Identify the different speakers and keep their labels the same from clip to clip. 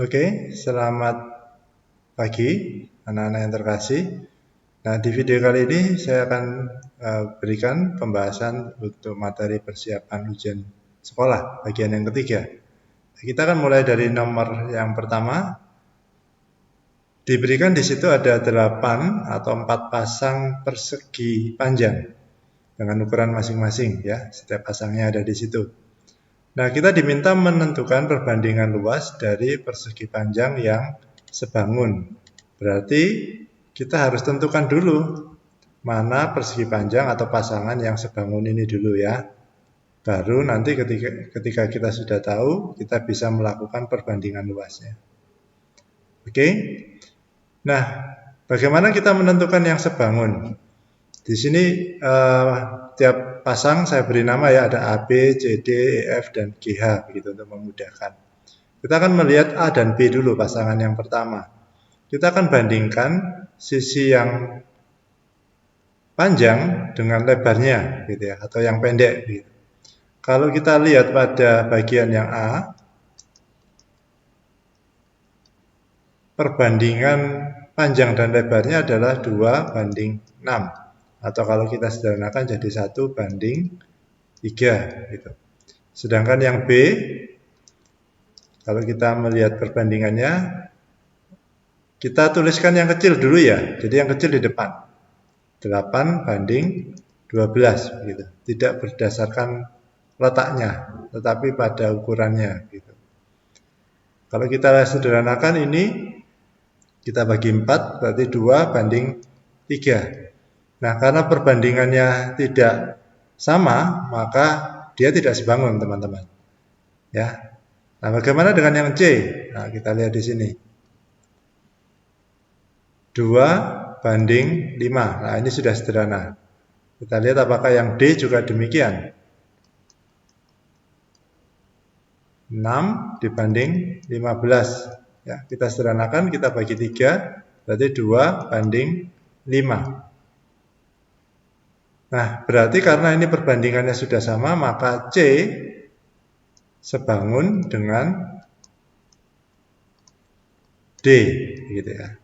Speaker 1: Oke, selamat pagi anak-anak yang terkasih. Nah, di video kali ini saya akan berikan pembahasan untuk materi persiapan ujian sekolah bagian yang ketiga. Kita akan mulai dari nomor yang pertama. Diberikan di situ ada 8 atau 4 pasang persegi panjang dengan ukuran masing-masing ya. Setiap pasangnya ada di situ. Nah, kita diminta menentukan perbandingan luas dari persegi panjang yang sebangun. Berarti kita harus tentukan dulu mana persegi panjang atau pasangan yang sebangun ini dulu ya. Baru nanti ketika kita sudah tahu, kita bisa melakukan perbandingan luasnya. Oke. Nah, bagaimana kita menentukan yang sebangun? Di sini tiap pasang saya beri nama ya, ada A, B, C, D, E, F, dan GH begitu untuk memudahkan. Kita akan melihat A dan B dulu pasangan yang pertama. Kita akan bandingkan sisi yang panjang dengan lebarnya gitu ya, atau yang pendek gitu. Kalau kita lihat pada bagian yang A, perbandingan panjang dan lebarnya adalah 2:6. Atau kalau kita sederhanakan jadi 1:3 gitu. Sedangkan yang B, kalau kita melihat perbandingannya, kita tuliskan yang kecil dulu ya. Jadi yang kecil di depan. 8:12 gitu. Tidak berdasarkan letaknya, tetapi pada ukurannya gitu. Kalau kita sederhanakan ini, kita bagi 4, berarti 2:3. Nah, karena perbandingannya tidak sama, maka dia tidak sebangun, teman-teman. Ya. Nah, bagaimana dengan yang C? Nah, kita lihat di sini. 2:5. Nah, ini sudah sederhana. Kita lihat apakah yang D juga demikian. 6:15. Ya, kita sederhanakan, kita bagi 3, berarti 2:5. Nah, berarti karena ini perbandingannya sudah sama, maka C sebangun dengan D, gitu ya.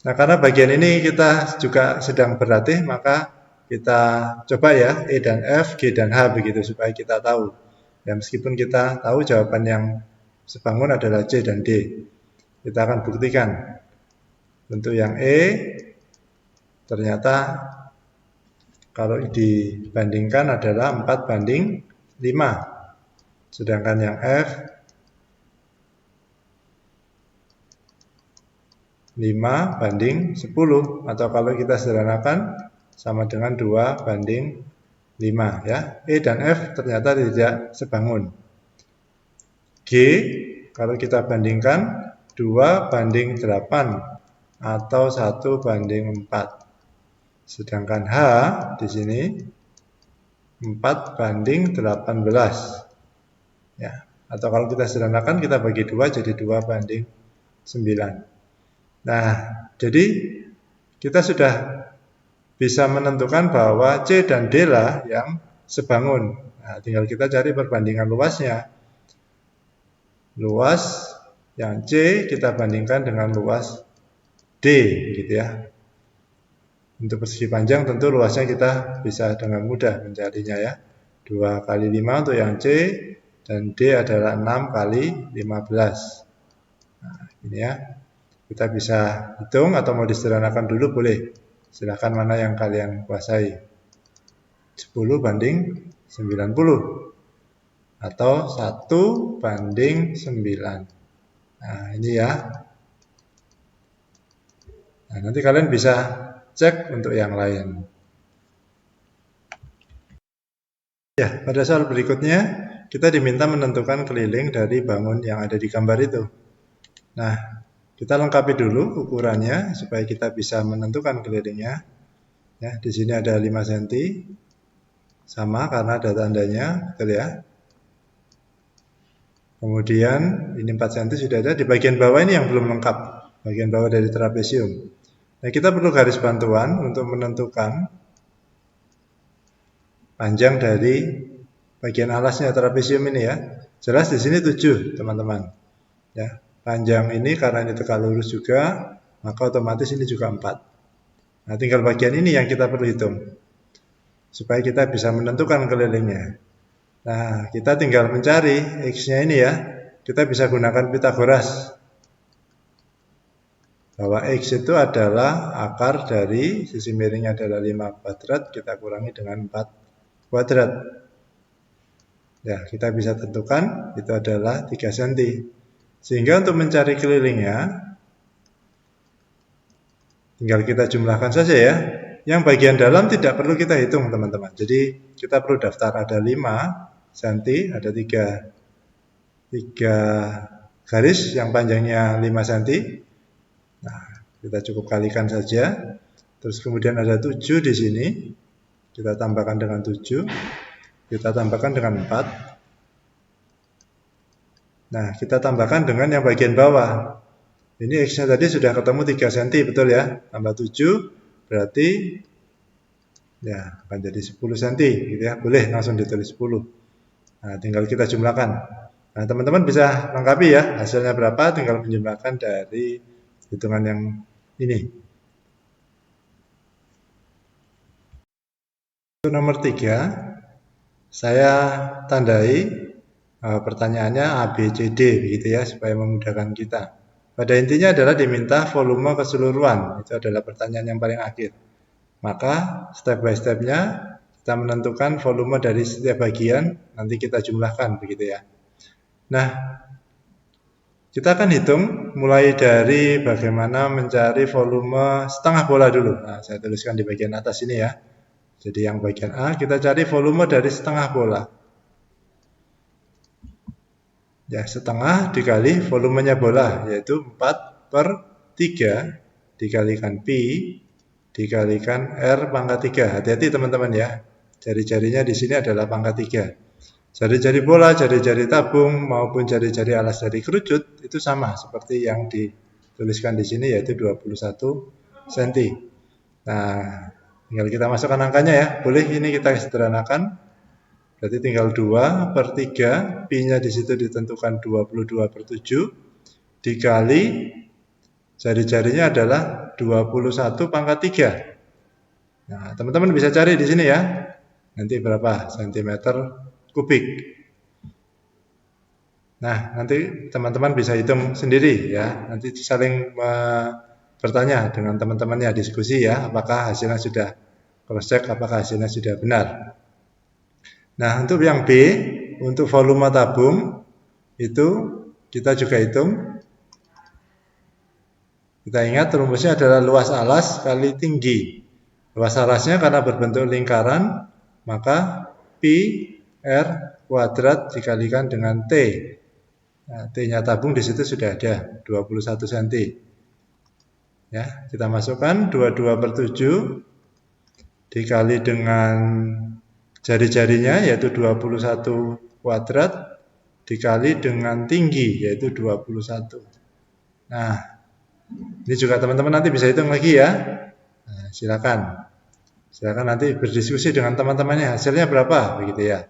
Speaker 1: Nah, karena bagian ini kita juga sedang berlatih, maka kita coba ya E dan F, G dan H begitu supaya kita tahu. Ya, meskipun kita tahu jawaban yang sebangun adalah C dan D. Kita akan buktikan. Untuk yang E, ternyata kalau dibandingkan adalah 4:5. Sedangkan yang F 5:10, atau kalau kita sederhanakan sama dengan 2:5 ya. E dan F ternyata tidak sebangun. G kalau kita bandingkan 2:8 atau 1:4. Sedangkan H di sini 4:18. Ya, atau kalau kita sederhanakan kita bagi 2 jadi 2:9. Nah, jadi kita sudah bisa menentukan bahwa C dan D lah yang sebangun. Nah, tinggal kita cari perbandingan luasnya. Luas yang C kita bandingkan dengan luas D gitu ya. Untuk persegi panjang tentu luasnya kita bisa dengan mudah mencarinya ya. 2 kali 5 untuk yang C, dan D adalah 6 kali 15. Nah, ini ya. Kita bisa hitung atau mau disederhanakan dulu boleh. Silahkan mana yang kalian kuasai. 10:90 atau 1:9. Nah, ini ya. Nah, nanti kalian bisa cek untuk yang lain. Ya, pada soal berikutnya kita diminta menentukan keliling dari bangun yang ada di gambar itu. Nah, kita lengkapi dulu ukurannya supaya kita bisa menentukan kelilingnya. Ya, di sini ada 5 cm. Sama karena ada tandanya, betul ya. Kemudian ini 4 cm sudah ada. Di bagian bawah ini yang belum lengkap. Bagian bawah dari trapesium. Nah, kita perlu garis bantuan untuk menentukan panjang dari bagian alasnya trapesium ini ya. Jelas di sini 7, teman-teman. Ya, panjang ini karena ini tegak lurus juga, maka otomatis ini juga 4. Nah, tinggal bagian ini yang kita perlu hitung supaya kita bisa menentukan kelilingnya. Nah, kita tinggal mencari X-nya ini ya. Kita bisa gunakan Pitagoras. Bahwa X itu adalah akar dari sisi miringnya adalah 5 kuadrat, kita kurangi dengan 4 kuadrat. Ya, kita bisa tentukan itu adalah 3 cm. Sehingga untuk mencari kelilingnya, tinggal kita jumlahkan saja ya. Yang bagian dalam tidak perlu kita hitung teman-teman. Jadi kita perlu daftar ada 5 cm, ada 3 garis yang panjangnya 5 cm. Nah, kita cukup kalikan saja. Terus kemudian ada 7 di sini. Kita tambahkan dengan 7. Kita tambahkan dengan 4. Nah, kita tambahkan dengan yang bagian bawah. Ini X-nya tadi sudah ketemu 3 cm, betul ya? Tambah 7 berarti ya akan jadi 10 cm gitu ya. Boleh langsung ditulis 10. Nah, tinggal kita jumlahkan. Nah, teman-teman bisa lengkapi ya, hasilnya berapa tinggal menjumlahkan dari hitungan yang ini. Untuk nomor 3, saya tandai pertanyaannya A, B, C, D begitu ya, supaya memudahkan kita. Pada intinya adalah diminta volume keseluruhan, itu adalah pertanyaan yang paling akhir. Maka step by step-nya kita menentukan volume dari setiap bagian, nanti kita jumlahkan begitu ya. Nah, kita akan hitung mulai dari bagaimana mencari volume setengah bola dulu. Nah, saya tuliskan di bagian atas ini ya. Jadi yang bagian A kita cari volume dari setengah bola. Ya, setengah dikali volumenya bola, yaitu 4/3 dikalikan pi dikalikan R pangkat 3. Hati-hati teman-teman ya. Jari-jarinya di sini adalah pangkat 3. Jari-jari bola, jari-jari tabung maupun jari-jari alas dari kerucut itu sama seperti yang dituliskan di sini, yaitu 21 cm. Nah, tinggal kita masukkan angkanya ya. Boleh ini kita sederhanakan. Berarti tinggal 2/3, pi-nya di situ ditentukan 22/7 dikali jari-jarinya adalah 21/3. Nah, teman-teman bisa cari di sini ya. Nanti berapa sentimeter kubik. Nah, nanti teman-teman bisa hitung sendiri ya. Nanti saling bertanya dengan teman-temannya, diskusi ya, apakah hasilnya sudah cross check, apakah hasilnya sudah benar. Nah, untuk yang B, untuk volume tabung itu kita juga hitung. Kita ingat rumusnya adalah luas alas kali tinggi. Luas alasnya karena berbentuk lingkaran, maka pi R kuadrat dikalikan dengan T. Nah, T-nya tabung di situ sudah ada 21 cm. Ya, kita masukkan 22/7 dikali dengan jari-jarinya yaitu 21 kuadrat dikali dengan tinggi yaitu 21. Nah, ini juga teman-teman nanti bisa hitung lagi ya. Nah, silakan nanti berdiskusi dengan teman-temannya hasilnya berapa begitu ya.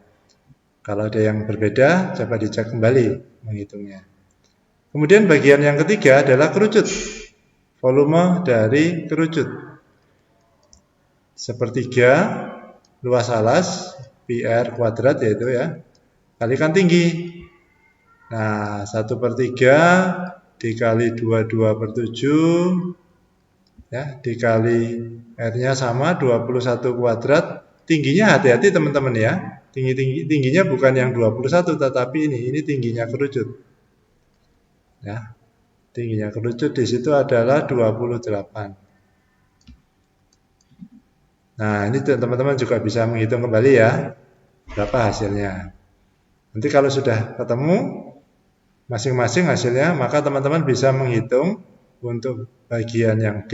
Speaker 1: Kalau ada yang berbeda, coba dicek kembali menghitungnya. Kemudian bagian yang ketiga adalah kerucut. Volume dari kerucut. 1/3 luas alas pi R kuadrat yaitu ya, kalikan tinggi. Nah, 1/3 dikali 22/7 ya, dikali R-nya sama 21 kuadrat. Tingginya hati-hati teman-teman ya. Tingginya bukan yang 21 tetapi ini tingginya kerucut. Ya. Tingginya kerucut di situ adalah 28. Nah, ini teman-teman juga bisa menghitung kembali ya berapa hasilnya. Nanti kalau sudah ketemu masing-masing hasilnya, maka teman-teman bisa menghitung untuk bagian yang D,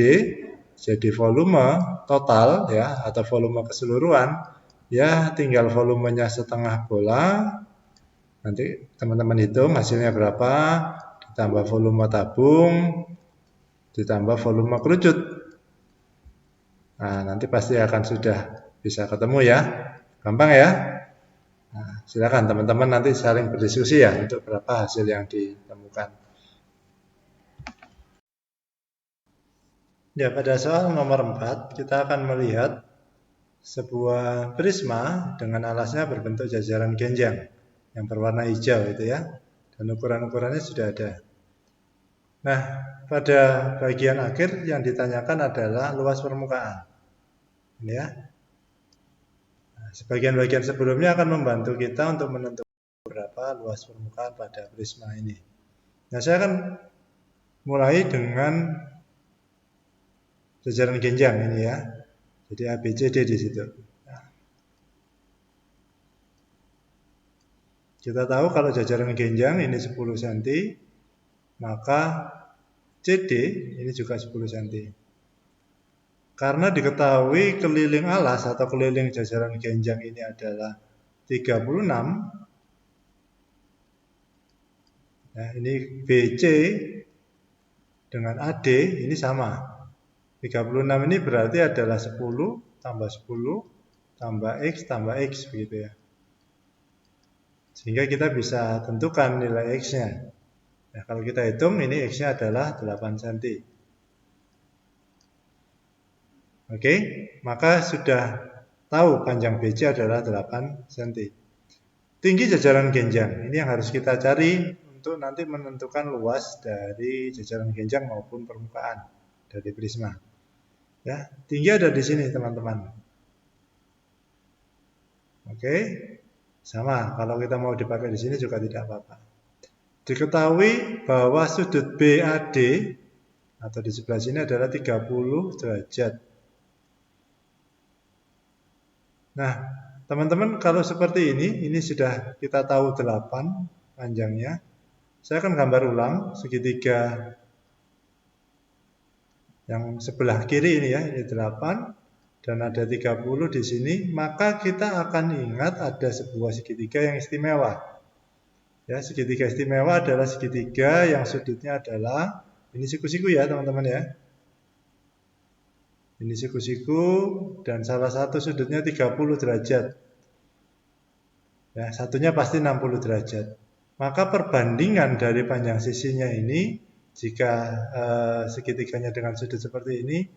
Speaker 1: jadi volume total ya atau volume keseluruhan ya, tinggal volumenya setengah bola. Nanti teman-teman hitung hasilnya berapa, ditambah volume tabung, ditambah volume kerucut. Nah, nanti pasti akan sudah bisa ketemu ya. Gampang ya. Nah, silakan teman-teman nanti saling berdiskusi ya untuk berapa hasil yang ditemukan. Ya, pada soal nomor 4 kita akan melihat sebuah prisma dengan alasnya berbentuk jajaran genjang yang berwarna hijau itu ya. Dan ukuran-ukurannya sudah ada. Nah, pada bagian akhir yang ditanyakan adalah luas permukaan. Ini ya. Nah, sebagian-bagian sebelumnya akan membantu kita untuk menentukan berapa luas permukaan pada prisma ini. Nah, saya akan mulai dengan jajaran genjang ini ya. Jadi A, B, C, D di situ. Nah, kita tahu kalau jajaran genjang ini 10 cm, maka CD ini juga 10 cm. Karena diketahui keliling alas atau keliling jajaran genjang ini adalah 36, nah ini BC dengan AD ini sama. 36 ini berarti adalah 10 tambah 10 tambah X tambah X begitu ya. Sehingga kita bisa tentukan nilai X-nya. Nah, kalau kita hitung ini X-nya adalah 8 cm. Oke, maka sudah tahu panjang BC adalah 8 cm. Tinggi jajaran genjang, ini yang harus kita cari untuk nanti menentukan luas dari jajaran genjang maupun permukaan dari prisma. Ya, tinggi ada di sini teman-teman. Oke, sama. Kalau kita mau dipakai di sini juga tidak apa-apa. Diketahui bahwa sudut BAD atau di sebelah sini adalah 30 derajat. Nah, teman-teman kalau seperti ini sudah kita tahu 8 panjangnya. Saya akan gambar ulang segitiga yang sebelah kiri ini ya, ini 8 dan ada 30 di sini, maka kita akan ingat ada sebuah segitiga yang istimewa. Ya, segitiga istimewa adalah segitiga yang sudutnya adalah ini siku-siku ya, teman-teman ya. Ini siku-siku dan salah satu sudutnya 30 derajat. Ya, satunya pasti 60 derajat. Maka perbandingan dari panjang sisinya ini, jika segitiganya dengan sudut seperti ini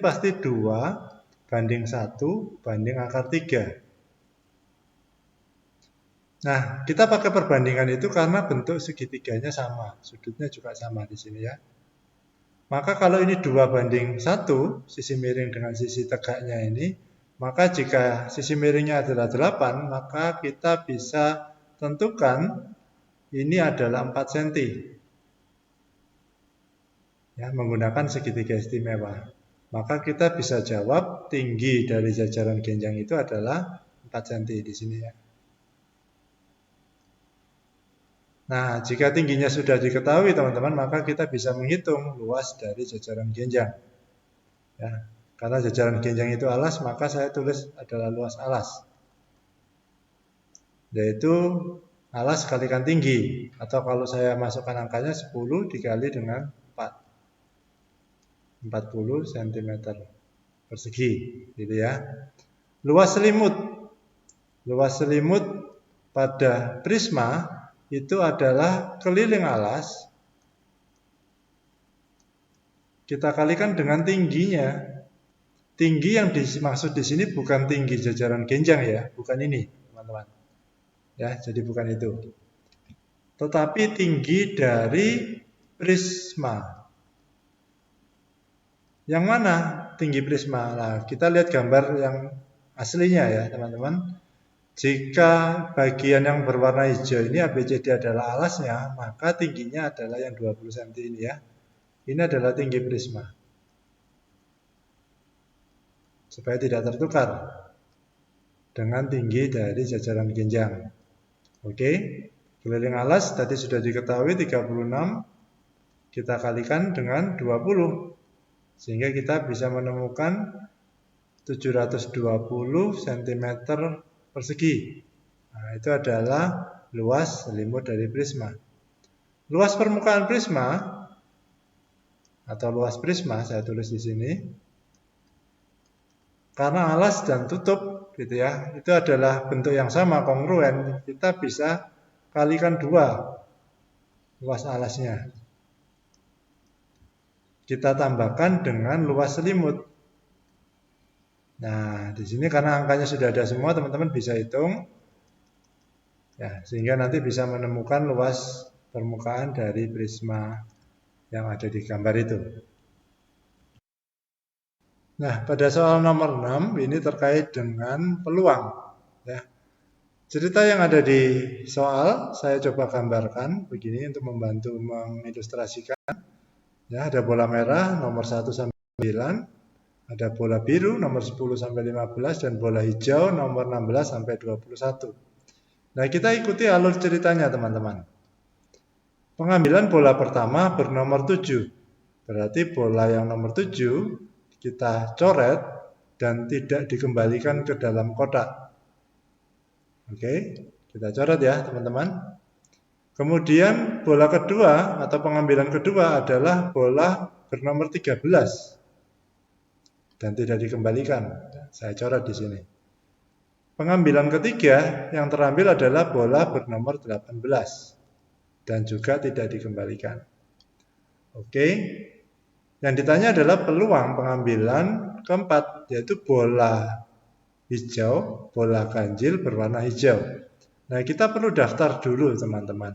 Speaker 1: pasti 2 banding 1 banding akar 3. Nah, kita pakai perbandingan itu karena bentuk segitiganya sama, sudutnya juga sama di sini ya. Maka kalau ini 2 banding 1, sisi miring dengan sisi tegaknya ini, maka jika sisi miringnya adalah 8, maka kita bisa tentukan ini adalah 4 cm. Ya, menggunakan segitiga istimewa. Maka kita bisa jawab tinggi dari jajaran genjang itu adalah 4 cm di sini ya. Nah, jika tingginya sudah diketahui teman-teman, maka kita bisa menghitung luas dari jajaran genjang. Ya, karena jajaran genjang itu alas, maka saya tulis adalah luas alas. Yaitu alas kalikan tinggi, atau kalau saya masukkan angkanya 10 dikali dengan 4. 40 cm persegi, gitu ya. Luas selimut. Luas selimut pada prisma itu adalah keliling alas kita kalikan dengan tingginya. Tinggi yang dimaksud di sini bukan tinggi jajaran genjang ya, bukan ini, teman-teman. Ya, jadi bukan itu. Tetapi tinggi dari prisma. Yang mana tinggi prisma? Nah, kita lihat gambar yang aslinya ya, teman-teman. Jika bagian yang berwarna hijau ini ABCD adalah alasnya, maka tingginya adalah yang 20 cm ini ya. Ini adalah tinggi prisma. Supaya tidak tertukar dengan tinggi dari jajaran genjang. Oke, keliling alas tadi sudah diketahui 36, kita kalikan dengan 20. Sehingga kita bisa menemukan 720 cm persegi. Nah, itu adalah luas selimut dari prisma. Luas permukaan prisma atau luas prisma saya tulis di sini. Karena alas dan tutup gitu ya, itu adalah bentuk yang sama, kongruen. Kita bisa kalikan 2 luas alasnya. kita tambahkan dengan luas selimut. Nah, di sini karena angkanya sudah ada semua, teman-teman bisa hitung. Ya, sehingga nanti bisa menemukan luas permukaan dari prisma yang ada di gambar itu. Nah, pada soal nomor 6 ini terkait dengan peluang. Ya. Cerita yang ada di soal saya coba gambarkan begini untuk membantu mengilustrasikan. Ya, ada bola merah nomor 1 sampai 9, ada bola biru nomor 10 sampai 15 dan bola hijau nomor 16 sampai 21. Nah, kita ikuti alur ceritanya, teman-teman. Pengambilan bola pertama bernomor 7. Berarti bola yang nomor 7 kita coret dan tidak dikembalikan ke dalam kotak. Oke, kita coret ya, teman-teman. Kemudian bola kedua atau pengambilan kedua adalah bola bernomor 13 dan tidak dikembalikan. Saya coret di sini. Pengambilan ketiga yang terambil adalah bola bernomor 18 dan juga tidak dikembalikan. Oke. Yang ditanya adalah peluang pengambilan keempat, yaitu bola hijau, bola ganjil berwarna hijau. Nah, kita perlu daftar dulu, teman-teman.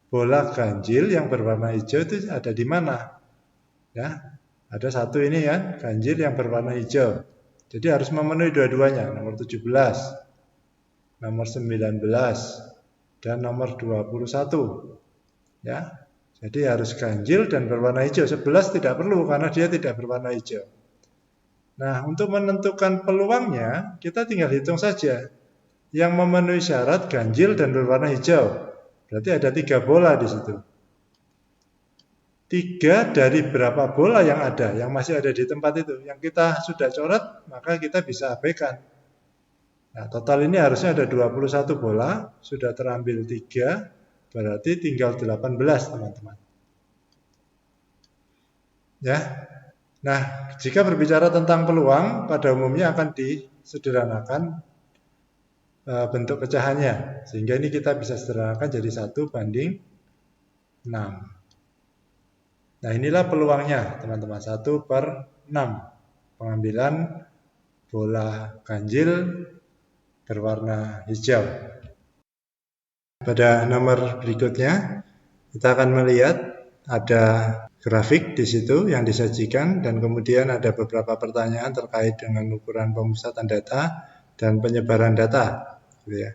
Speaker 1: Bola ganjil yang berwarna hijau itu ada di mana? Ya, ada satu ini kan, ganjil yang berwarna hijau. Jadi harus memenuhi dua-duanya, nomor 17, nomor 19, dan nomor 21. Ya, jadi harus ganjil dan berwarna hijau. 11 tidak perlu karena dia tidak berwarna hijau. Nah, untuk menentukan peluangnya, kita tinggal hitung saja. Yang memenuhi syarat ganjil dan berwarna hijau. Berarti ada 3 bola di situ. 3 dari berapa bola yang ada, yang masih ada di tempat itu. Yang kita sudah coret, maka kita bisa abaikan. Nah, total ini harusnya ada 21 bola, sudah terambil 3, berarti tinggal 18, teman-teman. Ya. Nah, jika berbicara tentang peluang, pada umumnya akan disederhanakan bentuk pecahannya. Sehingga ini kita bisa sederhanakan jadi 1:6. Nah, inilah peluangnya, teman-teman. 1/6. Pengambilan bola ganjil berwarna hijau. Pada nomor berikutnya, kita akan melihat ada grafik di situ yang disajikan dan kemudian ada beberapa pertanyaan terkait dengan ukuran pemusatan data dan penyebaran data. Gitu ya.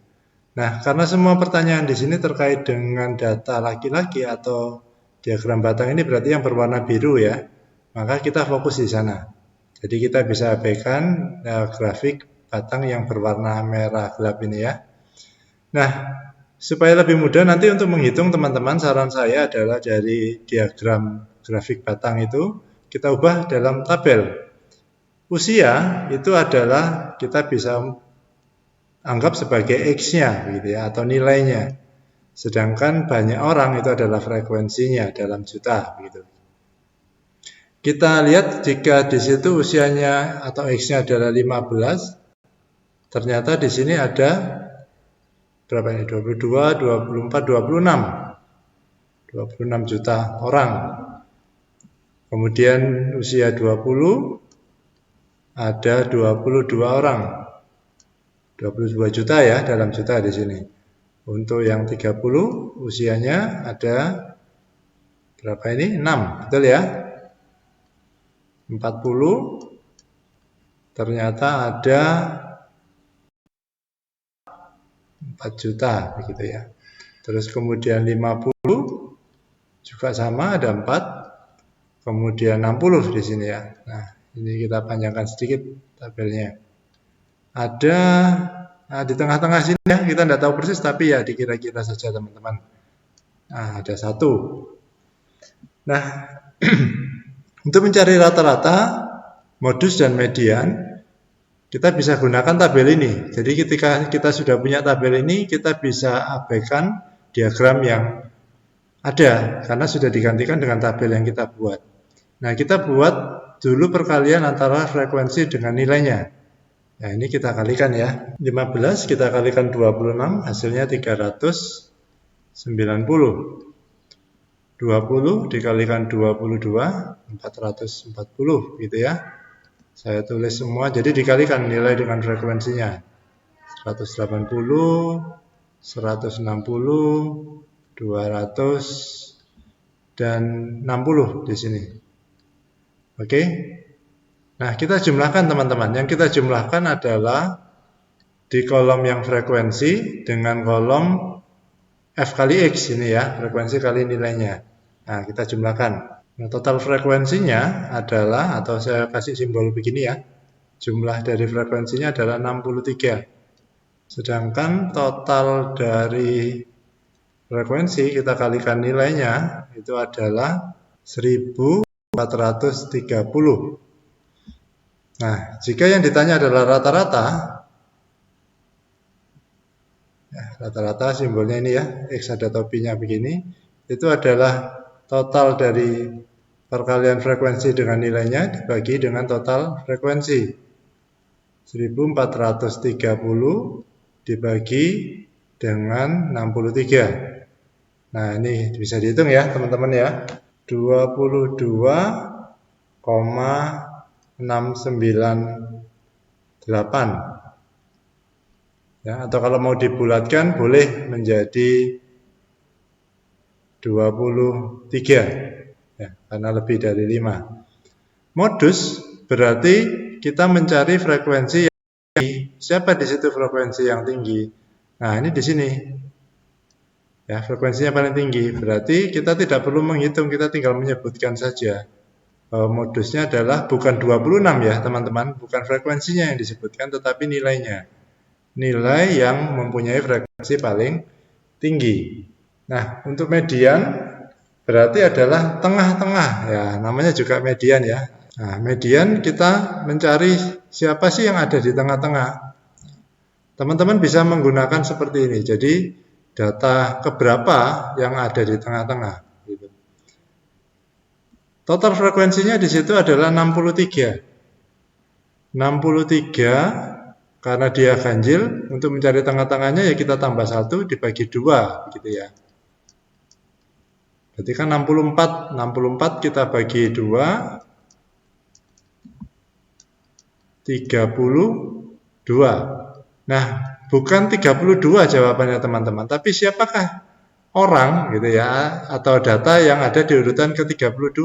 Speaker 1: Nah, karena semua pertanyaan di sini terkait dengan data laki-laki atau diagram batang ini berarti yang berwarna biru ya, maka kita fokus di sana. Jadi kita bisa abaikan grafik batang yang berwarna merah gelap ini ya. Nah, supaya lebih mudah nanti untuk menghitung, teman-teman, saran saya adalah dari diagram grafik batang itu kita ubah dalam tabel. Usia itu adalah kita bisa anggap sebagai X-nya gitu ya, atau nilainya. Sedangkan banyak orang itu adalah frekuensinya dalam juta begitu. Kita lihat jika di situ usianya atau X-nya adalah 15, ternyata di sini ada berapa ini? 22, 24, 26. 26 juta orang. Kemudian usia 20 ada 22 orang. 22 juta ya, dalam juta di sini. Untuk yang 30 usianya ada berapa ini? 6, betul ya? 40 ternyata ada 4 juta begitu ya. Terus kemudian 50 juga sama, ada 4. Kemudian 60 di sini ya. Nah, ini kita panjangkan sedikit tabelnya. Ada di tengah-tengah sini ya, kita tidak tahu persis tapi ya dikira-kira saja, teman-teman. Nah, ada 1. Nah, untuk mencari rata-rata, modus dan median, kita bisa gunakan tabel ini. Jadi ketika kita sudah punya tabel ini, kita bisa abaikan diagram yang ada, karena sudah digantikan dengan tabel yang kita buat. Nah, kita buat dulu perkalian antara frekuensi dengan nilainya. Nah, ini kita kalikan ya. 15 kita kalikan 26, hasilnya 390. 26 20 dikalikan 22, 440 gitu ya. Saya tulis semua, jadi dikalikan nilai dengan frekuensinya. 180, 160, 200, dan 60 di sini. Oke. Nah, kita jumlahkan teman-teman. Yang kita jumlahkan adalah di kolom yang frekuensi dengan kolom F kali X ini ya, frekuensi kali nilainya. Nah, kita jumlahkan. Nah, total frekuensinya adalah, atau saya kasih simbol begini ya, jumlah dari frekuensinya adalah 63. Sedangkan total dari frekuensi kita kalikan nilainya itu adalah 1430. Nah, jika yang ditanya adalah rata-rata, ya, rata-rata simbolnya ini ya, X ada topinya begini, itu adalah total dari perkalian frekuensi dengan nilainya dibagi dengan total frekuensi. 1430 dibagi dengan 63. Nah, ini bisa dihitung ya teman-teman ya. 22,698. Ya, atau kalau mau dibulatkan boleh menjadi 23 ya, karena lebih dari 5. Modus berarti kita mencari frekuensi yang tinggi. Siapa di situ frekuensi yang tinggi? Nah, ini di sini. Ya, frekuensinya paling tinggi. Berarti kita tidak perlu menghitung, kita tinggal menyebutkan saja. Modusnya adalah bukan 26 ya, teman-teman, bukan frekuensinya yang disebutkan tetapi nilainya. Nilai yang mempunyai frekuensi paling tinggi. Nah, untuk median berarti adalah tengah-tengah ya, namanya juga median ya. Nah, median kita mencari siapa sih yang ada di tengah-tengah. Teman-teman bisa menggunakan seperti ini. Jadi data keberapa yang ada di tengah-tengah. Gitu. Total frekuensinya di situ adalah 63. 63 karena dia ganjil, untuk mencari tengah-tengahnya ya kita tambah 1 dibagi 2 gitu ya. Berarti kan 64 kita bagi 2, 32. Nah, bukan 32 jawabannya teman-teman, tapi siapakah orang gitu ya, atau data yang ada di urutan ke-32.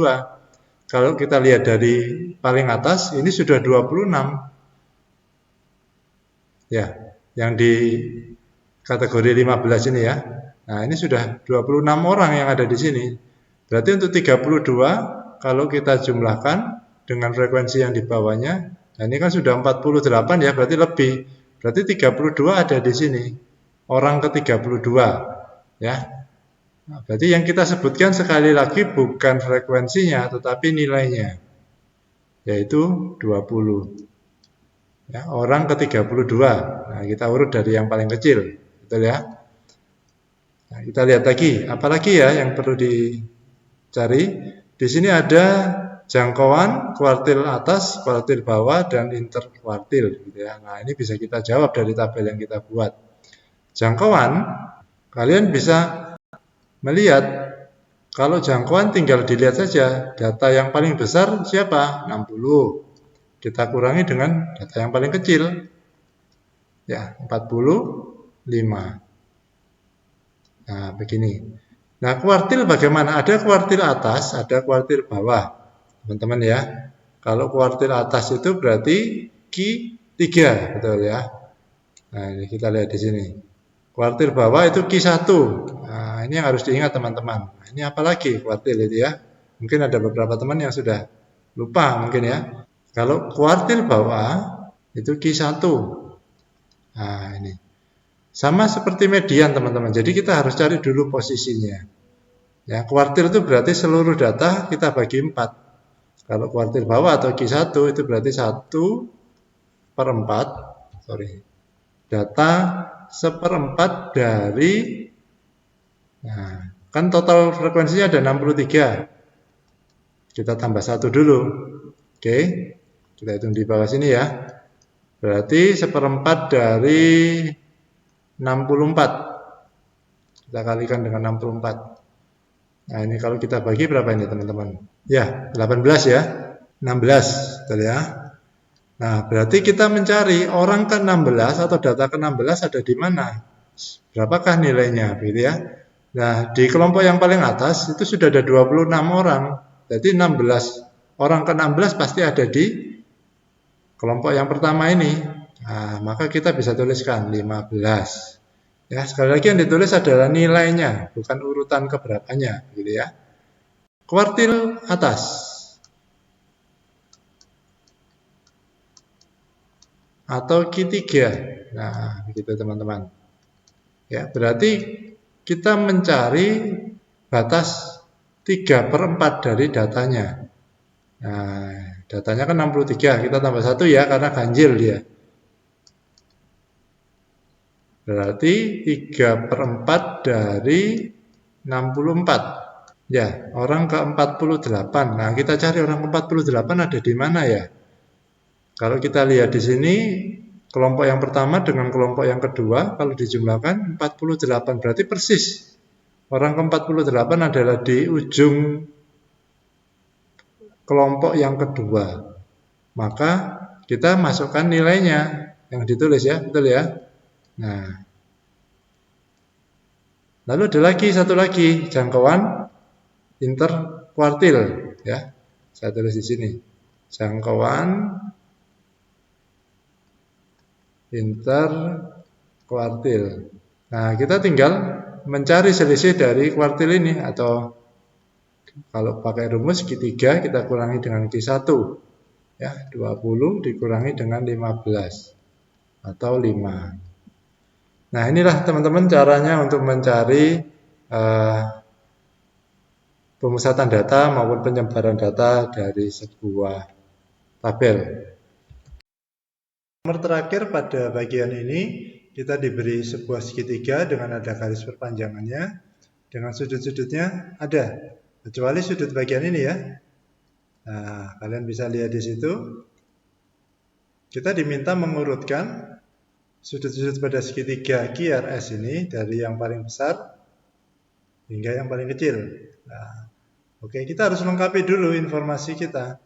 Speaker 1: Kalau kita lihat dari paling atas, ini sudah 26. Ya, yang di kategori 15 ini ya. Nah, ini sudah 26 orang yang ada di sini. Berarti untuk 32, kalau kita jumlahkan dengan frekuensi yang di bawahnya, nah ini kan sudah 48 ya, berarti lebih. Berarti 32 ada di sini. Orang ke-32 ya. Nah, berarti yang kita sebutkan sekali lagi bukan frekuensinya, tetapi nilainya. Yaitu 20. Ya, orang ke-32. Nah, kita urut dari yang paling kecil. Betul ya? Nah, kita lihat lagi, apalagi ya yang perlu dicari. Di sini ada jangkauan kuartil atas, kuartil bawah, dan interkuartil. Gitu ya. Nah, ini bisa kita jawab dari tabel yang kita buat. Jangkauan, kalian bisa melihat, kalau jangkauan tinggal dilihat saja, data yang paling besar siapa? 60. Kita kurangi dengan data yang paling kecil. Ya, 45. Nah, begini. Nah, kuartil bagaimana? Ada kuartil atas, ada kuartil bawah. Teman-teman ya. Kalau kuartil atas itu berarti Q3, betul ya. Nah, ini kita lihat di sini. Kuartil bawah itu Q1. Nah, ini yang harus diingat teman-teman. Nah, ini apalagi kuartil itu ya. Mungkin ada beberapa teman yang sudah lupa mungkin ya. Kalau kuartil bawah itu Q1. Nah, ini. Sama seperti median, teman-teman. Jadi kita harus cari dulu posisinya. Ya, kuartil itu berarti seluruh data kita bagi 4. Kalau kuartil bawah atau Q1 itu berarti 1/4. Data 1/4 dari, nah, kan total frekuensinya ada 63. Kita tambah 1 dulu. Oke. Kita hitung di bawah sini ya. Berarti 1/4 dari 64. Kita kalikan dengan 64. Nah, ini kalau kita bagi berapa ini teman-teman? Ya, 18 ya. 16, betul ya. Nah, berarti kita mencari orang ke-16 atau data ke-16 ada di mana? Berapakah nilainya, gitu ya. Nah, di kelompok yang paling atas itu sudah ada 26 orang. Jadi 16 orang ke-16 pasti ada di kelompok yang pertama ini. Nah, maka kita bisa tuliskan 15. Ya, sekali lagi yang ditulis adalah nilainya, bukan urutan keberapanya, gitu ya. Kuartil atas atau Q3. Nah, begitu teman-teman. Ya, berarti kita mencari batas 3/4 dari datanya. Nah, datanya kan 63, kita tambah 1 ya karena ganjil dia. Berarti 3/4 dari 64. Ya, orang ke-48. Nah, kita cari orang ke-48 ada di mana ya? Kalau kita lihat di sini, kelompok yang pertama dengan kelompok yang kedua, kalau dijumlahkan 48, berarti persis. Orang ke-48 adalah di ujung kelompok yang kedua. Maka kita masukkan nilainya yang ditulis ya, betul ya? Nah, lalu ada lagi satu lagi jangkauan interkuartil ya. Saya tulis di sini. Jangkauan interkuartil. Nah, kita tinggal mencari selisih dari kuartil ini atau kalau pakai rumus Q3 kita kurangi dengan Q1. Ya, 20 dikurangi dengan 15 atau 5. Nah, inilah teman-teman caranya untuk mencari pemusatan data maupun penyebaran data dari sebuah tabel. Nomor terakhir pada bagian ini, kita diberi sebuah segitiga dengan ada garis perpanjangannya, dengan sudut-sudutnya ada, kecuali sudut bagian ini ya. Nah, kalian bisa lihat di situ. Kita diminta mengurutkan sudut-sudut pada segitiga QRS ini dari yang paling besar hingga yang paling kecil. Nah, oke, kita harus lengkapi dulu informasi kita.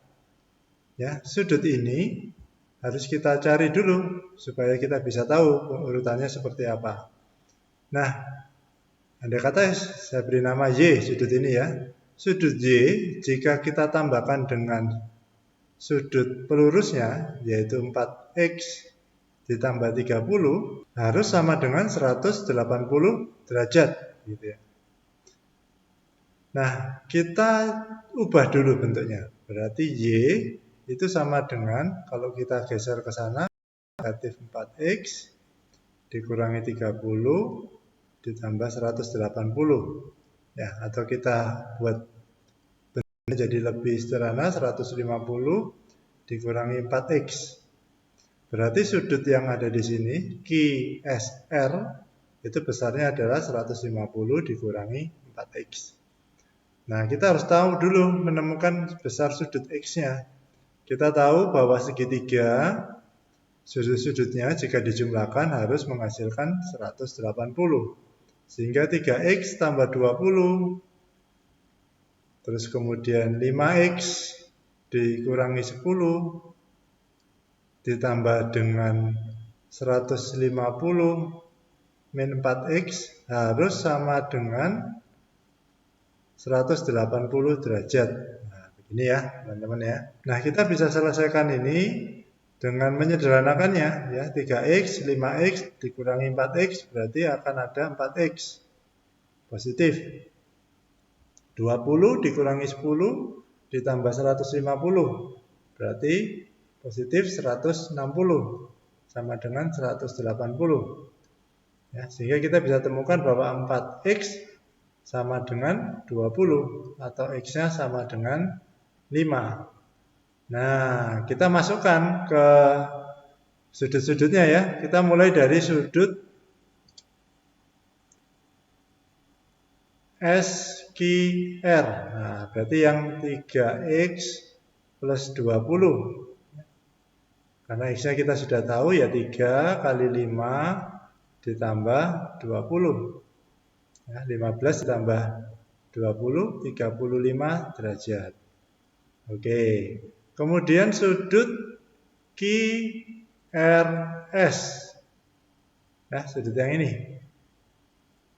Speaker 1: Ya, sudut ini harus kita cari dulu supaya kita bisa tahu urutannya seperti apa. Nah, andai kata saya beri nama Y sudut ini ya. Sudut Y jika kita tambahkan dengan sudut pelurusnya yaitu 4X ditambah 30 harus sama dengan 180 derajat gitu ya. Nah, kita ubah dulu bentuknya. Berarti Y itu sama dengan, kalau kita geser ke sana, negatif 4X dikurangi 30 ditambah 180. Ya, atau kita buat bentuknya jadi lebih sederhana, 150 dikurangi 4X. Berarti sudut yang ada di sini, QSR, itu besarnya adalah 150 dikurangi 4X. Nah, kita harus tahu dulu menemukan besar sudut X-nya. Kita tahu bahwa segitiga sudut-sudutnya jika dijumlahkan harus menghasilkan 180. Sehingga 3X tambah 20. Terus kemudian 5X dikurangi 10 ditambah dengan 150 min 4X harus sama dengan 180 derajat. Nah, begini ya, teman-teman ya. Nah, kita bisa selesaikan ini dengan menyederhanakannya ya. 3X, 5X dikurangi 4X berarti akan ada 4X. Positif. 20 dikurangi 10 ditambah 150 berarti positif 160 sama dengan 180. Ya, sehingga kita bisa temukan bahwa 4X sama dengan 20 atau X-nya sama dengan 5. Nah, kita masukkan ke sudut-sudutnya ya. Kita mulai dari sudut SQR. Nah, berarti yang 3X plus 20. Karena X-nya kita sudah tahu ya 3 kali 5 ditambah 20. Ya, 15 ditambah 20, 35 derajat. Oke. Kemudian sudut QRS. Nah, sudut yang ini.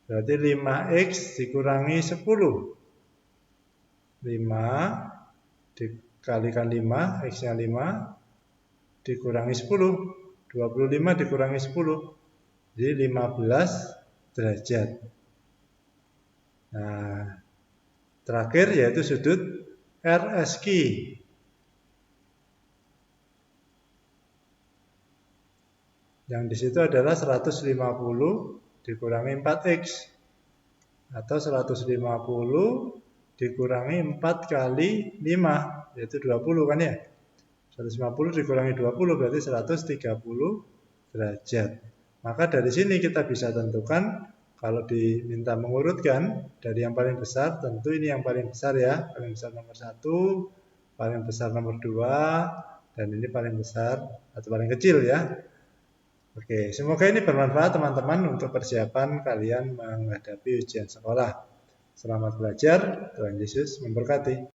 Speaker 1: Berarti 5X dikurangi 10. 5 dikalikan 5, X-nya 5, dikurangi 10. 25 dikurangi 10. Jadi 15 derajat. Nah, terakhir yaitu sudut RSQ. Yang di situ adalah 150 dikurangi 4X. Atau 150 dikurangi 4 kali 5, yaitu 20 kan ya. 150 dikurangi 20 berarti 130 derajat. Maka dari sini kita bisa tentukan kalau diminta mengurutkan dari yang paling besar, tentu ini yang paling besar ya. Paling besar nomor 1, paling besar nomor 2, dan ini paling besar atau paling kecil ya. Oke, semoga ini bermanfaat teman-teman untuk persiapan kalian menghadapi ujian sekolah. Selamat belajar, Tuhan Yesus memberkati.